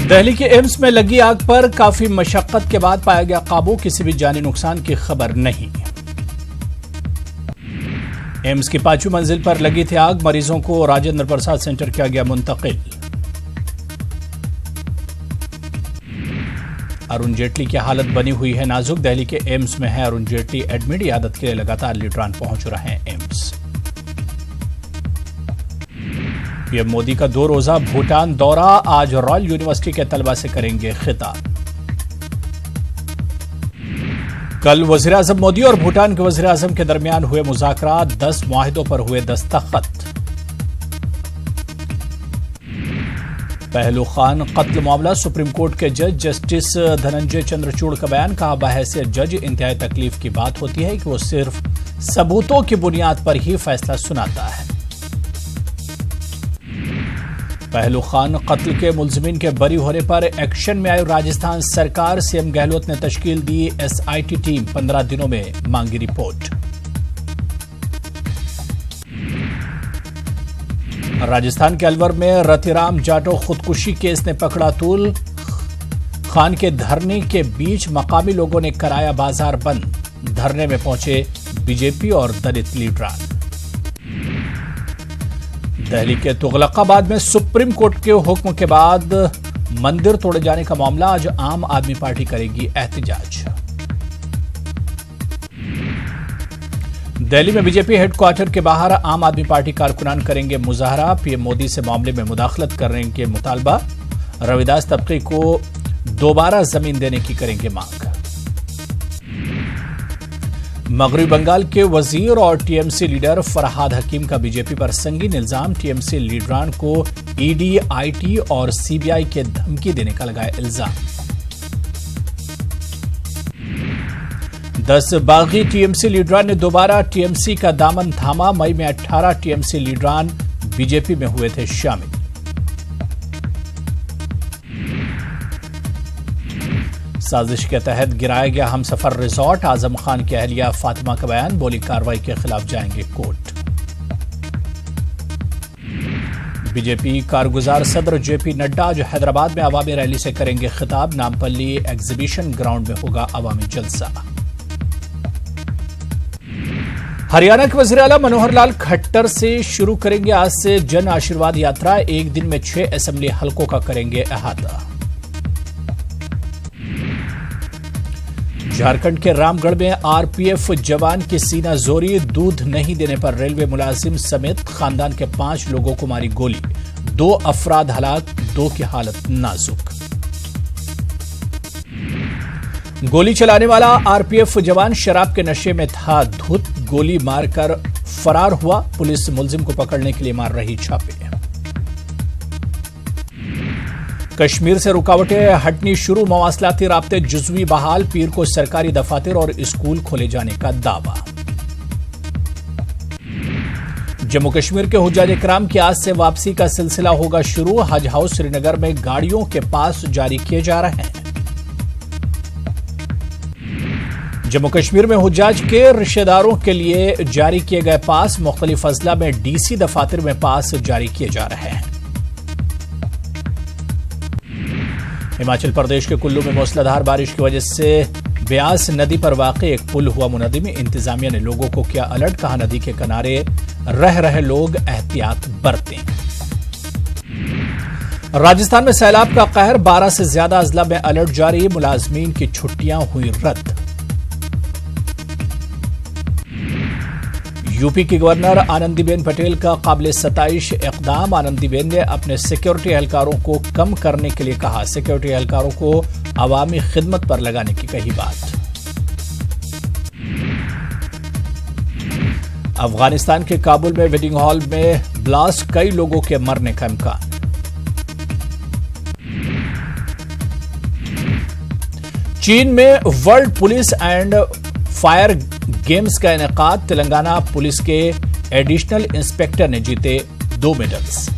दिल्ली के एम्स में लगी आग पर काफी मशक्कत के बाद पाया गया काबू, किसी भी जानी नुकसान की खबर नहीं। एम्स की 5वीं मंजिल पर लगी थी आग, मरीजों को राजेंद्र प्रसाद सेंटर किया गया मुंतकिल। अरुण जेटली की हालत बनी हुई है नाजुक, दिल्ली के एम्स में है अरुण जेटली एडमिट, इयादत के लिए लगातार लीड्रान पहुंच रहे हैं एम्स। पीएम मोदी का 2 रोजा भूटान दौरा, आज रॉयल यूनिवर्सिटी के तलबा से करेंगे खिताब। कल वज़ीर-ए-आज़म मोदी और भूटान के वज़ीर-ए-आज़म के दरमियान हुए मुज़ाकरात, 10 मुआहिदों पर हुए दस्तखत। पहलू खान कत्ल मामला, सुप्रीम कोर्ट के जज जस्टिस धनंजय चंद्रचूड़ का बयान, कहा बहैसियत जज इंतहाई तकलीफ की बात होती है कि वो सिर्फ सबूतों की बुनियाद पर ही फैसला सुनाता है। पहलू खान कत्ल के मुलजिमीन के बरी होने पर एक्शन में आई राजस्थान सरकार, सीएम गहलोत ने तश्कील दी एसआईटी टीम, 15 दिनों में मांगी रिपोर्ट। राजस्थान के अलवर में रतिराम जाटो खुदकुशी केस ने पकड़ा तूल, खान के धरने के बीच मकामी लोगों ने कराया बाजार बंद, धरने में पहुंचे बीजेपी और दलित लीडरान। दिल्ली के तुगलकाबाद में सुप्रीम कोर्ट के हुक्म के बाद मंदिर तोड़े जाने का मामला, आज आम आदमी पार्टी करेगी एहतजाज। दिल्ली में बीजेपी हेडक्वार्टर के बाहर आम आदमी पार्टी कारकुनान करेंगे मुजाहरा, पीएम मोदी से मामले में मुदाखलत करने के मुतालबा, रविदास तबके को दोबारा जमीन देने की करेंगे मांग। मगरबी बंगाल के वजीर और टीएमसी लीडर फरहाद हकीम का बीजेपी पर संगीन इल्जाम, टीएमसी लीडरान को ईडी, आईटी और सीबीआई के धमकी देने का लगाया इल्जाम। 10 बागी टीएमसी लीडरान ने दोबारा टीएमसी का दामन थामा, मई में 18 टीएमसी लीडरान बीजेपी में हुए थे शामिल। साजिश के तहत गिराया गया हमसफर रिजॉर्ट, आजम खान की अहलिया फातिमा का बयान, बोली कार्रवाई के खिलाफ जाएंगे कोर्ट। बीजेपी कारगुजार सदर जेपी नड्डा आज हैदराबाद में अवामी रैली से करेंगे खिताब, नामपल्ली एग्जीबिशन ग्राउंड में होगा अवामी जलसा। हरियाणा के वज़ीर आला मनोहर लाल खट्टर से शुरू करेंगे आज से जन आशीर्वाद यात्रा, एक दिन में 6 असेंबली हलकों का करेंगे अहाता। झारखंड के रामगढ़ में आरपीएफ जवान की सीना जोरी, दूध नहीं देने पर रेलवे मुलाजिम समेत खानदान के 5 लोगों को मारी गोली, 2 अफराद हलाक, 2 की हालत नाजुक। गोली चलाने वाला आरपीएफ जवान शराब के नशे में था धुत, गोली मारकर फरार हुआ, पुलिस मुलजिम को पकड़ने के लिए मार रही छापे। कश्मीर से रुकावटें हटनी शुरू, मवासलाती राब्ते जुज़वी बहाल, पीर को सरकारी दफातर और स्कूल खोले जाने का दावा। जम्मू कश्मीर के हुज्जाज इकराम की आज से वापसी का सिलसिला होगा शुरू, हज हाउस श्रीनगर में गाड़ियों के पास जारी किए जा रहे हैं। जम्मू कश्मीर में हुज्जाज के रिश्तेदारों के लिए जारी किए गए पास, मुख्तलिफ अजला में डीसी दफातर में पास जारी किए जा रहे हैं। हिमाचल प्रदेश के कुल्लू में मूसलाधार बारिश की वजह से ब्यास नदी पर वाक़े एक पुल हुआ मुनहदम, इंतजामिया ने लोगों को किया अलर्ट, कहा नदी के किनारे रह रहे लोग एहतियात बरतें। राजस्थान में सैलाब का कहर, 12 से ज्यादा अजला में अलर्ट जारी, मुलाजमीन की छुट्टियां हुई रद्द। यूपी की गवर्नर आनंदीबेन पटेल का काबिल सताइश इकदाम, आनंदीबेन ने अपने सिक्योरिटी एहलकारों को कम करने के लिए कहा, सिक्योरिटी एहलकारों को अवामी खिदमत पर लगाने की कही बात। अफगानिस्तान के काबुल में वेडिंग हॉल में ब्लास्ट, कई लोगों के मरने का इम्कान। चीन में world police and fire games का इनेकाद, तेलंगाना पुलिस के एडिशनल इंस्पेक्टर ने जीते 2 मेडल्स।